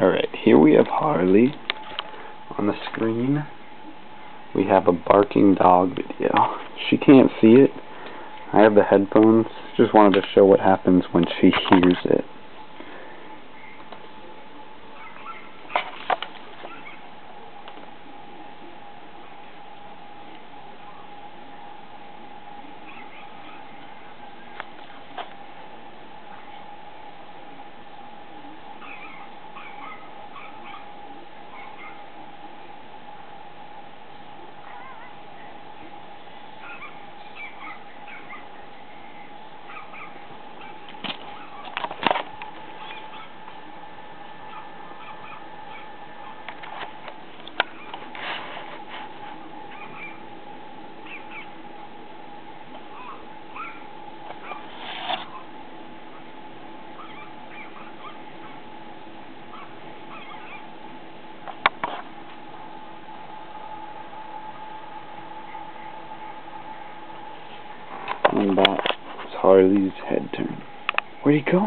Alright, here we have Harley on the screen. We have a barking dog video. She can't see it. I have the headphones. Just wanted to show what happens when she hears it. And that's Harley's head turn. Where'd he go?